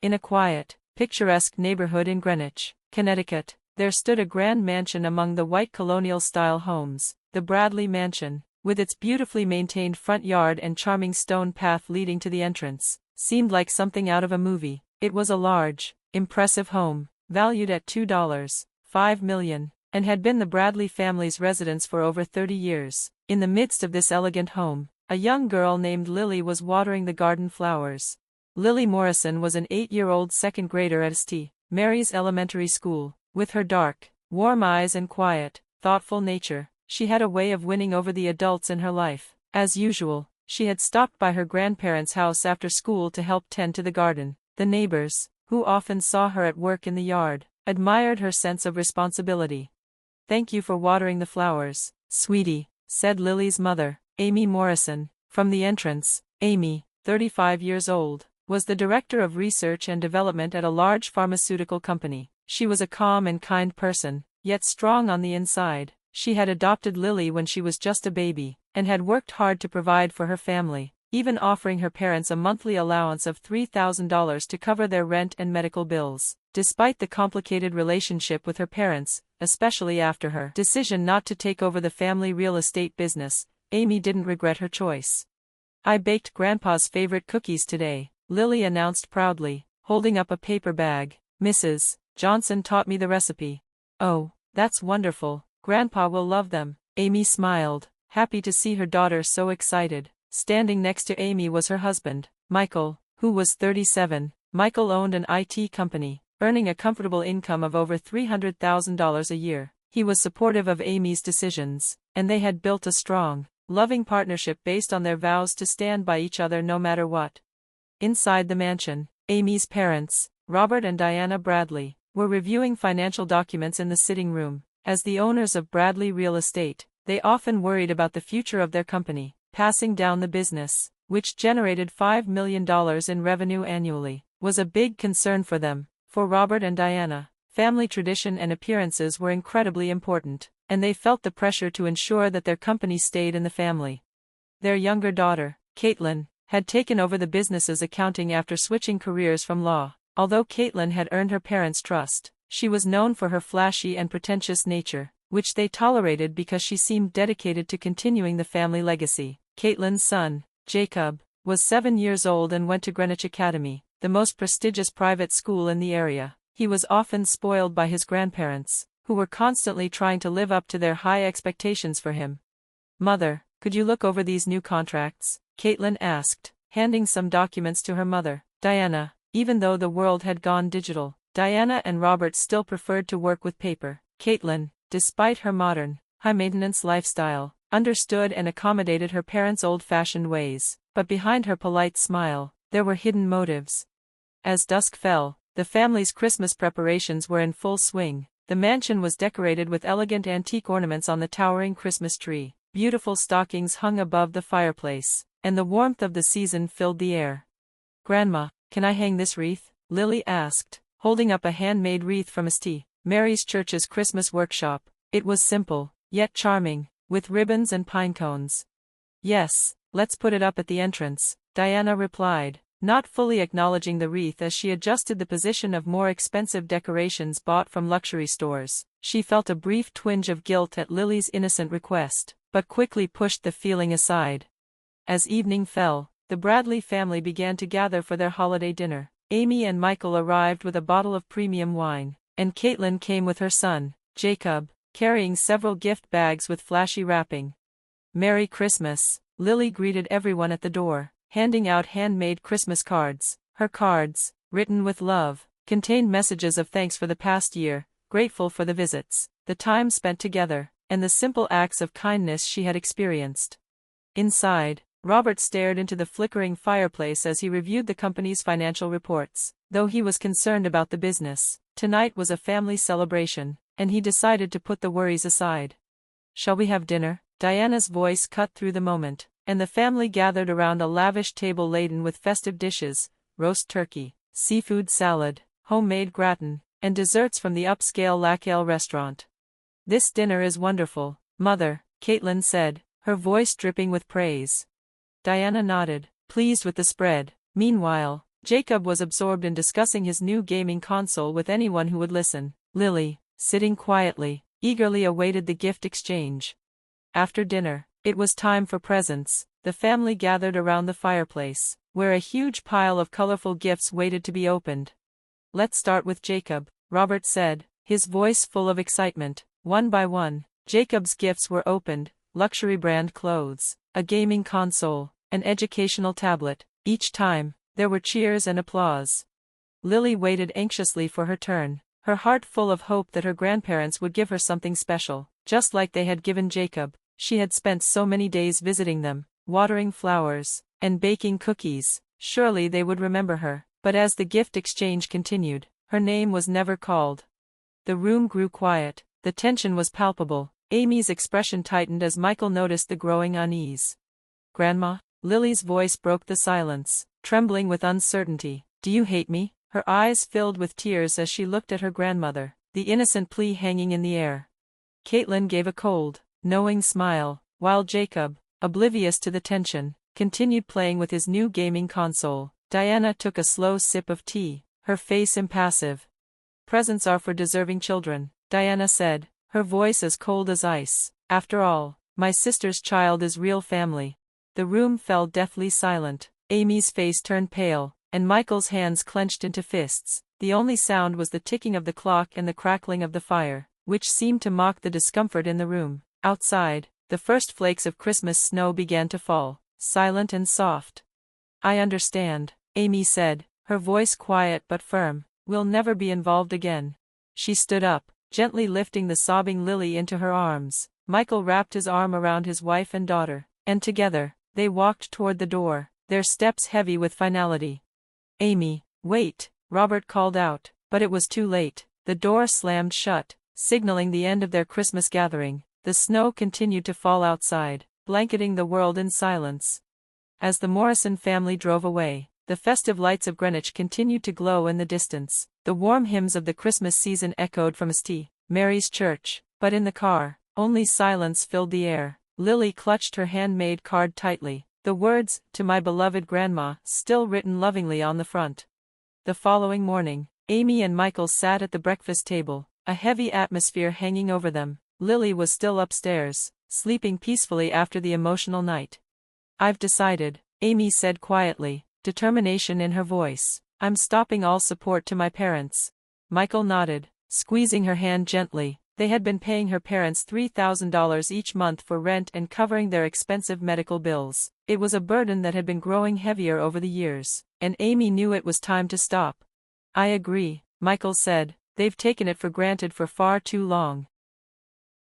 In a quiet, picturesque neighborhood in Greenwich, Connecticut, there stood a grand mansion among the white colonial-style homes, the Bradley Mansion, with its beautifully maintained front yard and charming stone path leading to the entrance, seemed like something out of a movie. It was a large, impressive home, valued at $2.5 million, and had been the Bradley family's residence for over 30 years. In the midst of this elegant home, a young girl named Lily was watering the garden flowers. Lily Morrison was an 8-year-old second grader at St. Mary's Elementary School. With her dark, warm eyes and quiet, thoughtful nature, she had a way of winning over the adults in her life. As usual, she had stopped by her grandparents' house after school to help tend to the garden. The neighbors, who often saw her at work in the yard, admired her sense of responsibility. "Thank you for watering the flowers, sweetie," said Lily's mother, Amy Morrison, from the entrance. Amy, 35 years old, was the director of research and development at a large pharmaceutical company. She was a calm and kind person, yet strong on the inside. She had adopted Lily when she was just a baby, and had worked hard to provide for her family, even offering her parents a monthly allowance of $3,000 to cover their rent and medical bills. Despite the complicated relationship with her parents, especially after her decision not to take over the family real estate business, Amy didn't regret her choice. "I baked Grandpa's favorite cookies today," Lily announced proudly, holding up a paper bag. "Mrs. Johnson taught me the recipe." "Oh, that's wonderful. Grandpa will love them." Amy smiled, happy to see her daughter so excited. Standing next to Amy was her husband, Michael, who was 37. Michael owned an IT company, earning a comfortable income of over $300,000 a year. He was supportive of Amy's decisions, and they had built a strong, loving partnership based on their vows to stand by each other no matter what. Inside the mansion, Amy's parents, Robert and Diana Bradley, were reviewing financial documents in the sitting room. As the owners of Bradley Real Estate, they often worried about the future of their company. Passing down the business, which generated $5 million in revenue annually, was a big concern for them. For Robert and Diana, family tradition and appearances were incredibly important, and they felt the pressure to ensure that their company stayed in the family. Their younger daughter, Caitlin, had taken over the business's accounting after switching careers from law. Although Caitlin had earned her parents' trust, she was known for her flashy and pretentious nature, which they tolerated because she seemed dedicated to continuing the family legacy. Caitlin's son, Jacob, was 7 years old and went to Greenwich Academy, the most prestigious private school in the area. He was often spoiled by his grandparents, who were constantly trying to live up to their high expectations for him. "Mother, could you look over these new contracts?" Caitlin asked, handing some documents to her mother, Diana. Even though the world had gone digital, Diana and Robert still preferred to work with paper. Caitlin, despite her modern, high-maintenance lifestyle, understood and accommodated her parents' old-fashioned ways, but behind her polite smile, there were hidden motives. As dusk fell, the family's Christmas preparations were in full swing. The mansion was decorated with elegant antique ornaments on the towering Christmas tree. Beautiful stockings hung above the fireplace, and the warmth of the season filled the air. "Grandma, can I hang this wreath?" Lily asked, holding up a handmade wreath from St. Mary's Church's Christmas workshop. It was simple, yet charming, with ribbons and pine cones. "Yes, let's put it up at the entrance," Diana replied, not fully acknowledging the wreath as she adjusted the position of more expensive decorations bought from luxury stores. She felt a brief twinge of guilt at Lily's innocent request, but quickly pushed the feeling aside. As evening fell, the Bradley family began to gather for their holiday dinner. Amy and Michael arrived with a bottle of premium wine, and Caitlin came with her son, Jacob, carrying several gift bags with flashy wrapping. "Merry Christmas," Lily greeted everyone at the door, handing out handmade Christmas cards. Her cards, written with love, contained messages of thanks for the past year, grateful for the visits, the time spent together, and the simple acts of kindness she had experienced. Inside, Robert stared into the flickering fireplace as he reviewed the company's financial reports. Though he was concerned about the business, tonight was a family celebration, and he decided to put the worries aside. "Shall we have dinner?" Diana's voice cut through the moment, and the family gathered around a lavish table laden with festive dishes, roast turkey, seafood salad, homemade gratin, and desserts from the upscale Lacaille restaurant. "This dinner is wonderful, Mother," Caitlin said, her voice dripping with praise. Diana nodded, pleased with the spread. Meanwhile, Jacob was absorbed in discussing his new gaming console with anyone who would listen. Lily, sitting quietly, eagerly awaited the gift exchange. After dinner, it was time for presents. The family gathered around the fireplace, where a huge pile of colorful gifts waited to be opened. "Let's start with Jacob," Robert said, his voice full of excitement. One by one, Jacob's gifts were opened: luxury brand clothes, a gaming console, an educational tablet. Each time, there were cheers and applause. Lily waited anxiously for her turn, her heart full of hope that her grandparents would give her something special, just like they had given Jacob. She had spent so many days visiting them, watering flowers, and baking cookies. Surely they would remember her. But as the gift exchange continued, her name was never called. The room grew quiet, the tension was palpable. Amy's expression tightened as Michael noticed the growing unease. "Grandma?" Lily's voice broke the silence, trembling with uncertainty. "Do you hate me?" Her eyes filled with tears as she looked at her grandmother, the innocent plea hanging in the air. Caitlin gave a cold, knowing smile, while Jacob, oblivious to the tension, continued playing with his new gaming console. Diana took a slow sip of tea, her face impassive. "Presents are for deserving children," Diana said, her voice as cold as ice. "After all, my sister's child is real family." The room fell deathly silent. Amy's face turned pale, and Michael's hands clenched into fists. The only sound was the ticking of the clock and the crackling of the fire, which seemed to mock the discomfort in the room. Outside, the first flakes of Christmas snow began to fall, silent and soft. "I understand," Amy said, her voice quiet but firm. "We'll never be involved again." She stood up, gently lifting the sobbing Lily into her arms. Michael wrapped his arm around his wife and daughter, and together, they walked toward the door, their steps heavy with finality. "Amy, wait," Robert called out, but it was too late. The door slammed shut, signaling the end of their Christmas gathering. The snow continued to fall outside, blanketing the world in silence. As the Morrison family drove away, the festive lights of Greenwich continued to glow in the distance. The warm hymns of the Christmas season echoed from St. Mary's Church, but in the car, only silence filled the air. Lily clutched her handmade card tightly, the words, "To my beloved grandma," still written lovingly on the front. The following morning, Amy and Michael sat at the breakfast table, a heavy atmosphere hanging over them. Lily was still upstairs, sleeping peacefully after the emotional night. "I've decided," Amy said quietly, determination in her voice. "I'm stopping all support to my parents." Michael nodded, squeezing her hand gently. They had been paying her parents $3,000 each month for rent and covering their expensive medical bills. It was a burden that had been growing heavier over the years, and Amy knew it was time to stop. "I agree," Michael said. "They've taken it for granted for far too long."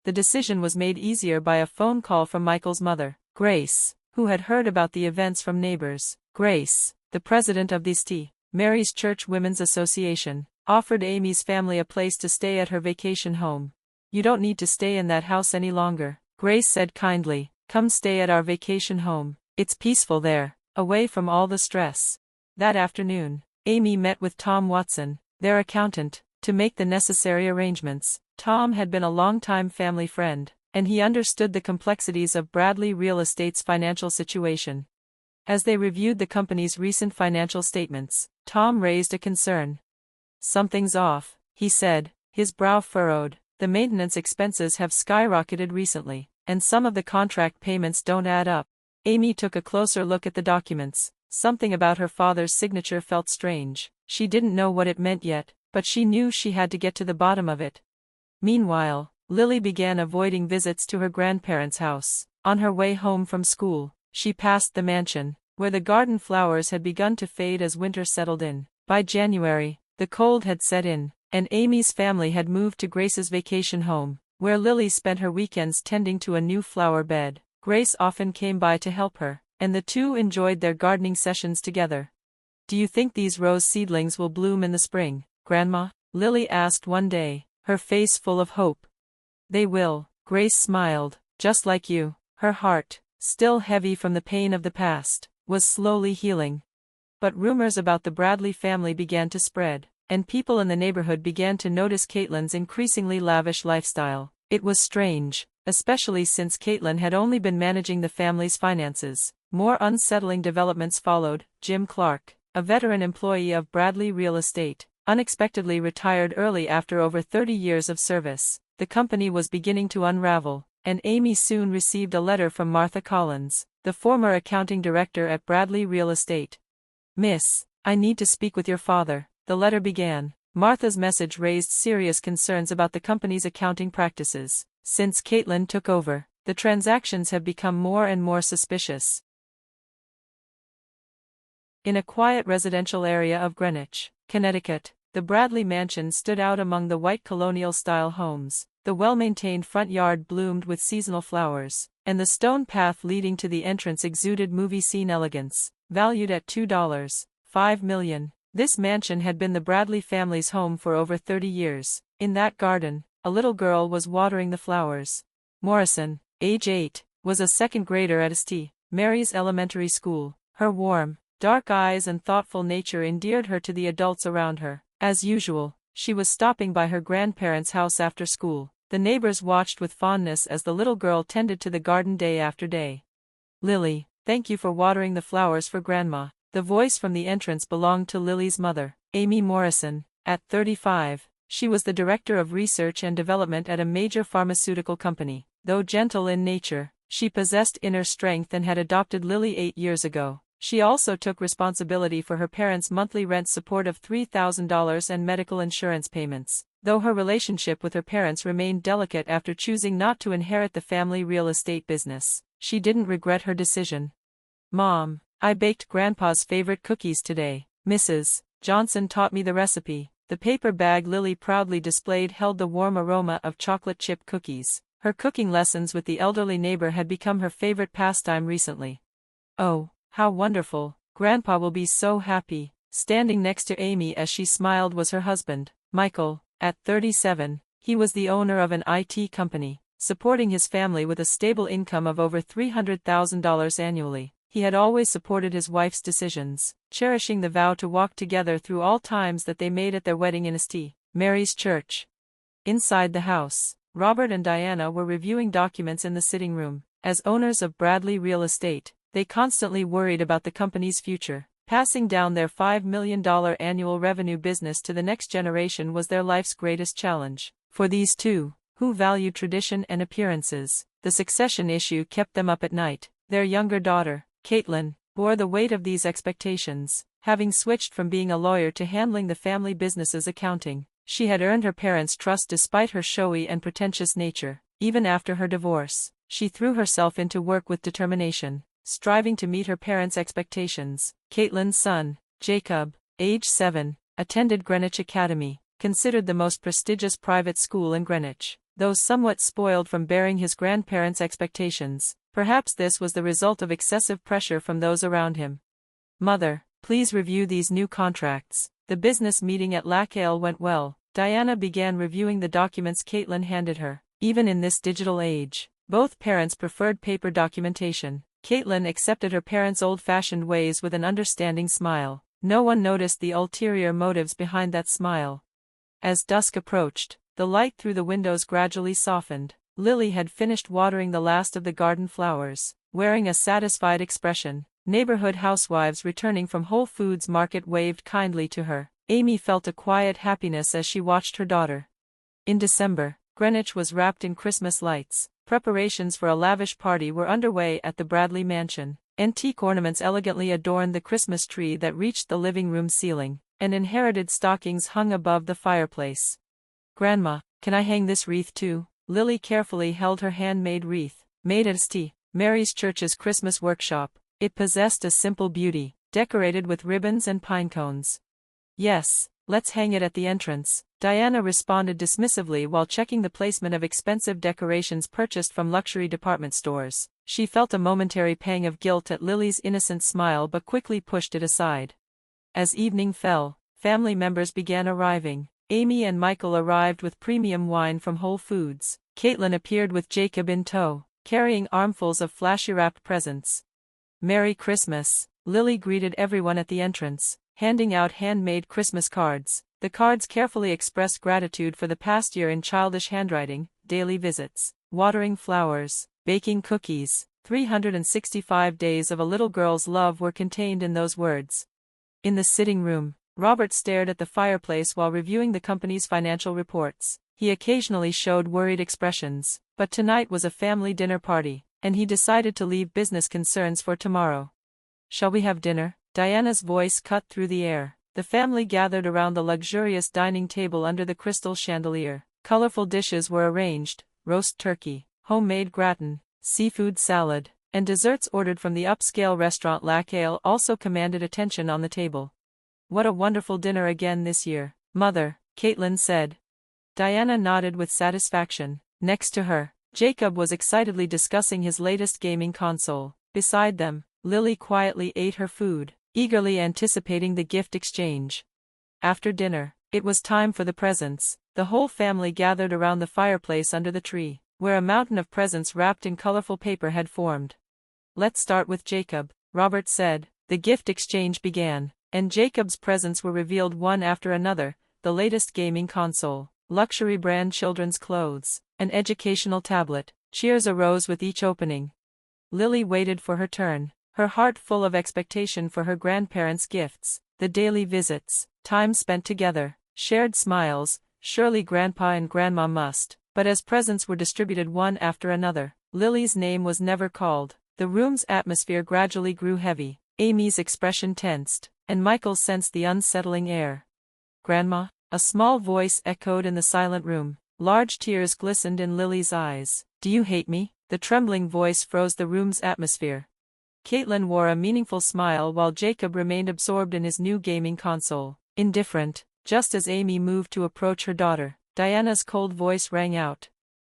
The decision was made easier by a phone call from Michael's mother, Grace, who had heard about the events from neighbors. Grace, the president of the St. Mary's Church Women's Association, offered Amy's family a place to stay at her vacation home. "You don't need to stay in that house any longer," Grace said kindly. "Come stay at our vacation home. It's peaceful there, away from all the stress." That afternoon, Amy met with Tom Watson, their accountant, to make the necessary arrangements. Tom had been a longtime family friend, and he understood the complexities of Bradley Real Estate's financial situation. As they reviewed the company's recent financial statements, Tom raised a concern. "Something's off," he said, his brow furrowed. "The maintenance expenses have skyrocketed recently, and some of the contract payments don't add up." Amy took a closer look at the documents. Something about her father's signature felt strange. She didn't know what it meant yet, but she knew she had to get to the bottom of it. Meanwhile, Lily began avoiding visits to her grandparents' house. On her way home from school, she passed the mansion, where the garden flowers had begun to fade as winter settled in. By January, the cold had set in, and Amy's family had moved to Grace's vacation home, where Lily spent her weekends tending to a new flower bed. Grace often came by to help her, and the two enjoyed their gardening sessions together. "Do you think these rose seedlings will bloom in the spring, Grandma?" Lily asked one day, her face full of hope. "They will," Grace smiled, "just like you." Her heart, still heavy from the pain of the past, was slowly healing. But rumors about the Bradley family began to spread, and people in the neighborhood began to notice Caitlin's increasingly lavish lifestyle. It was strange, especially since Caitlin had only been managing the family's finances. More unsettling developments followed. Jim Clark, a veteran employee of Bradley Real Estate, unexpectedly retired early after over 30 years of service. The company was beginning to unravel, and Amy soon received a letter from Martha Collins, the former accounting director at Bradley Real Estate. "Miss, I need to speak with your father," the letter began. Martha's message raised serious concerns about the company's accounting practices. Since Caitlin took over, the transactions have become more and more suspicious. In a quiet residential area of Greenwich, Connecticut, the Bradley mansion stood out among the white colonial-style homes. The well-maintained front yard bloomed with seasonal flowers, and the stone path leading to the entrance exuded movie scene elegance. Valued at $2.5 million, this mansion had been the Bradley family's home for over 30 years. In that garden, a little girl was watering the flowers. Morrison, age 8, was a second grader at St. Mary's Elementary School. Her warm, dark eyes and thoughtful nature endeared her to the adults around her. As usual, she was stopping by her grandparents' house after school. The neighbors watched with fondness as the little girl tended to the garden day after day. "Lily, thank you for watering the flowers for Grandma." The voice from the entrance belonged to Lily's mother, Amy Morrison. At 35, she was the director of research and development at a major pharmaceutical company. Though gentle in nature, she possessed inner strength and had adopted Lily 8 years ago. She also took responsibility for her parents' monthly rent support of $3,000 and medical insurance payments. Though her relationship with her parents remained delicate after choosing not to inherit the family real estate business, she didn't regret her decision. "Mom, I baked Grandpa's favorite cookies today. Mrs. Johnson taught me the recipe." The paper bag Lily proudly displayed held the warm aroma of chocolate chip cookies. Her cooking lessons with the elderly neighbor had become her favorite pastime recently. "Oh, how wonderful, Grandpa will be so happy." Standing next to Amy as she smiled was her husband, Michael. At 37, he was the owner of an IT company, supporting his family with a stable income of over $300,000 annually. He had always supported his wife's decisions, cherishing the vow to walk together through all times that they made at their wedding in St. Mary's Church. Inside the house, Robert and Diana were reviewing documents in the sitting room. As owners of Bradley Real Estate, they constantly worried about the company's future. Passing down their $5 million annual revenue business to the next generation was their life's greatest challenge. For these two, who valued tradition and appearances, the succession issue kept them up at night. Their younger daughter, Caitlin, bore the weight of these expectations. Having switched from being a lawyer to handling the family business's accounting, she had earned her parents' trust despite her showy and pretentious nature. Even after her divorce, she threw herself into work with determination, striving to meet her parents' expectations. Caitlin's son, Jacob, age 7, attended Greenwich Academy, considered the most prestigious private school in Greenwich. Though somewhat spoiled from bearing his grandparents' expectations, perhaps this was the result of excessive pressure from those around him. "Mother, please review these new contracts." The business meeting at Lackale went well. Diana began reviewing the documents Caitlin handed her. Even in this digital age, both parents preferred paper documentation. Caitlin accepted her parents' old-fashioned ways with an understanding smile. No one noticed the ulterior motives behind that smile. As dusk approached, the light through the windows gradually softened. Lily had finished watering the last of the garden flowers, wearing a satisfied expression. Neighborhood housewives returning from Whole Foods Market waved kindly to her. Amy felt a quiet happiness as she watched her daughter. In December, Greenwich was wrapped in Christmas lights. Preparations for a lavish party were underway at the Bradley mansion. Antique ornaments elegantly adorned the Christmas tree that reached the living room ceiling, and inherited stockings hung above the fireplace. "Grandma, can I hang this wreath too?" Lily carefully held her handmade wreath, made at St. Mary's Church's Christmas workshop. It possessed a simple beauty, decorated with ribbons and pine cones. "Yes, let's hang it at the entrance," Diana responded dismissively while checking the placement of expensive decorations purchased from luxury department stores. She felt a momentary pang of guilt at Lily's innocent smile but quickly pushed it aside. As evening fell, family members began arriving. Amy and Michael arrived with premium wine from Whole Foods. Caitlin appeared with Jacob in tow, carrying armfuls of flashy-wrapped presents. "Merry Christmas," Lily greeted everyone at the entrance, handing out handmade Christmas cards. The cards carefully expressed gratitude for the past year in childish handwriting, daily visits, watering flowers, baking cookies. 365 days of a little girl's love were contained in those words. In the sitting room, Robert stared at the fireplace while reviewing the company's financial reports. He occasionally showed worried expressions, but tonight was a family dinner party, and he decided to leave business concerns for tomorrow. "Shall we have dinner?" Diana's voice cut through the air. The family gathered around the luxurious dining table under the crystal chandelier. Colorful dishes were arranged: roast turkey, homemade gratin, seafood salad, and desserts ordered from the upscale restaurant Lac Ale also commanded attention on the table. "What a wonderful dinner again this year, Mother," Caitlin said. Diana nodded with satisfaction. Next to her, Jacob was excitedly discussing his latest gaming console. Beside them, Lily quietly ate her food, eagerly anticipating the gift exchange. After dinner, it was time for the presents. The whole family gathered around the fireplace under the tree, where a mountain of presents wrapped in colorful paper had formed. "Let's start with Jacob," Robert said. The gift exchange began, and Jacob's presents were revealed one after another: the latest gaming console, luxury brand children's clothes, an educational tablet. Cheers arose with each opening. Lily waited for her turn, her heart full of expectation for her grandparents' gifts, the daily visits, time spent together, shared smiles. Surely Grandpa and Grandma must. But as presents were distributed one after another, Lily's name was never called. The room's atmosphere gradually grew heavy. Amy's expression tensed, and Michael sensed the unsettling air. "Grandma?" A small voice echoed in the silent room. Large tears glistened in Lily's eyes. "Do you hate me?" The trembling voice froze the room's atmosphere. Caitlin wore a meaningful smile while Jacob remained absorbed in his new gaming console, indifferent. Just as Amy moved to approach her daughter, Diana's cold voice rang out.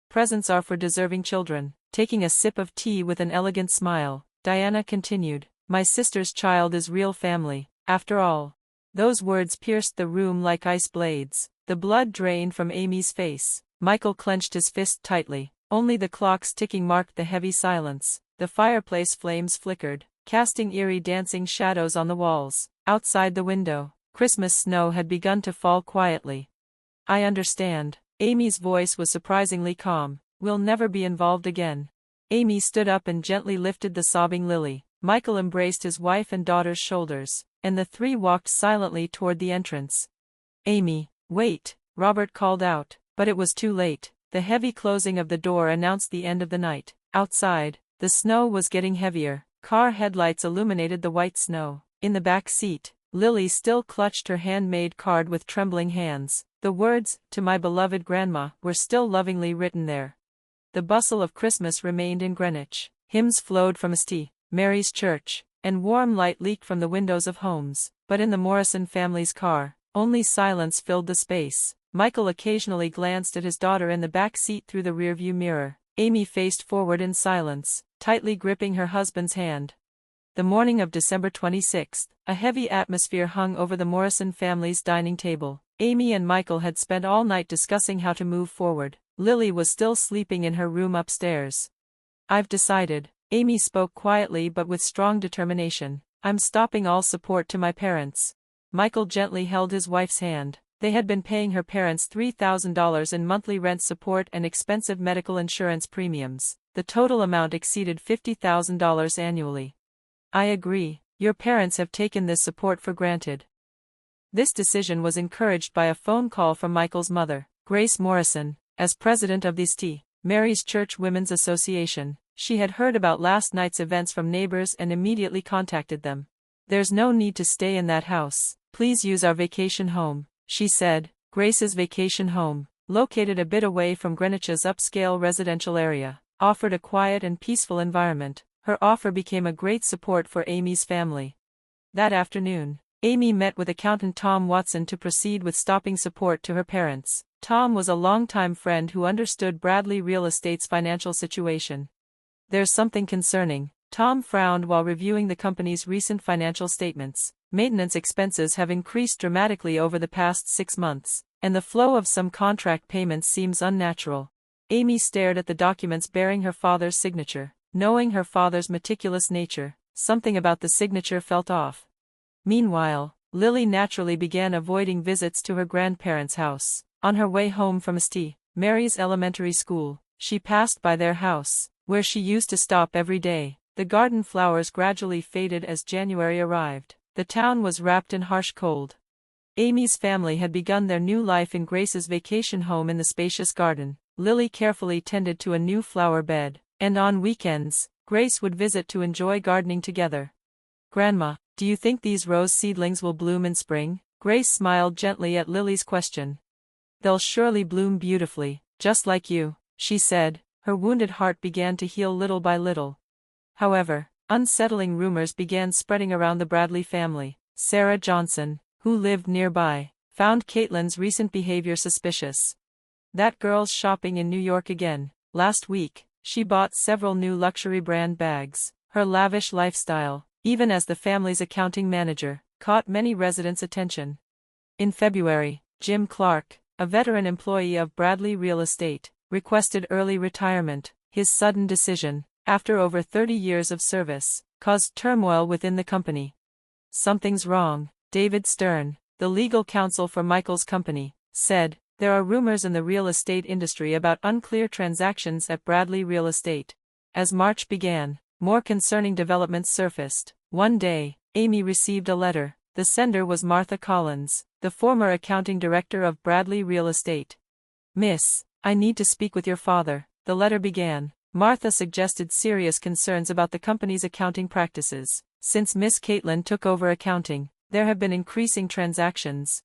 "Presents are for deserving children." Taking a sip of tea with an elegant smile, Diana continued, "My sister's child is real family, after all." Those words pierced the room like ice blades. The blood drained from Amy's face. Michael clenched his fist tightly. Only the clocks ticking marked the heavy silence. The fireplace flames flickered, casting eerie dancing shadows on the walls. Outside the window, Christmas snow had begun to fall quietly. "I understand." Amy's voice was surprisingly calm. "We'll never be involved again." Amy stood up and gently lifted the sobbing Lily. Michael embraced his wife and daughter's shoulders, and the three walked silently toward the entrance. "Amy, wait," Robert called out, but it was too late. The heavy closing of the door announced the end of the night. Outside, the snow was getting heavier. Car headlights illuminated the white snow. In the back seat, Lily still clutched her handmade card with trembling hands. The words, "To my beloved Grandma," were still lovingly written there. The bustle of Christmas remained in Greenwich. Hymns flowed from St. Mary's Church, and warm light leaked from the windows of homes. But in the Morrison family's car, only silence filled the space. Michael occasionally glanced at his daughter in the back seat through the rearview mirror. Amy faced forward in silence, tightly gripping her husband's hand. The morning of December 26th, a heavy atmosphere hung over the Morrison family's dining table. Amy and Michael had spent all night discussing how to move forward. Lily was still sleeping in her room upstairs. "I've decided," Amy spoke quietly but with strong determination. "I'm stopping all support to my parents." Michael gently held his wife's hand. They had been paying her parents $3,000 in monthly rent support and expensive medical insurance premiums. The total amount exceeded $50,000 annually. "I agree. Your parents have taken this support for granted." This decision was encouraged by a phone call from Michael's mother, Grace Morrison. As president of the St. Mary's Church Women's Association, she had heard about last night's events from neighbors and immediately contacted them. "There's no need to stay in that house. Please use our vacation home," she said. Grace's vacation home, located a bit away from Greenwich's upscale residential area, offered a quiet and peaceful environment. Her offer became a great support for Amy's family. That afternoon, Amy met with accountant Tom Watson to proceed with stopping support to her parents. Tom was a longtime friend who understood Bradley Real Estate's financial situation. "There's something concerning." Tom frowned while reviewing the company's recent financial statements. "Maintenance expenses have increased dramatically over the past 6 months, and the flow of some contract payments seems unnatural." Amy stared at the documents bearing her father's signature. Knowing her father's meticulous nature, something about the signature felt off. Meanwhile, Lily naturally began avoiding visits to her grandparents' house. On her way home from St. Mary's Elementary School, she passed by their house, where she used to stop every day. The garden flowers gradually faded as January arrived. The town was wrapped in harsh cold. Amy's family had begun their new life in Grace's vacation home in the spacious garden. Lily carefully tended to a new flower bed, and on weekends, Grace would visit to enjoy gardening together. "Grandma, do you think these rose seedlings will bloom in spring?" Grace smiled gently at Lily's question. "They'll surely bloom beautifully, just like you," she said. Her wounded heart began to heal little by little. However, unsettling rumors began spreading around the Bradley family. Sarah Johnson, who lived nearby, found Caitlin's recent behavior suspicious. "That girl's shopping in New York again. Last week, she bought several new luxury brand bags." Her lavish lifestyle, even as the family's accounting manager, caught many residents' attention. In February, Jim Clark, a veteran employee of Bradley Real Estate, requested early retirement. His sudden decision, after over 30 years of service, caused turmoil within the company. "Something's wrong," David Stern, the legal counsel for Michael's company, said. "There are rumors in the real estate industry about unclear transactions at Bradley Real Estate." As March began, more concerning developments surfaced. One day, Amy received a letter. The sender was Martha Collins, the former accounting director of Bradley Real Estate. "Miss, I need to speak with your father," the letter began. Martha suggested serious concerns about the company's accounting practices. Since Miss Caitlin took over accounting, there have been increasing transactions,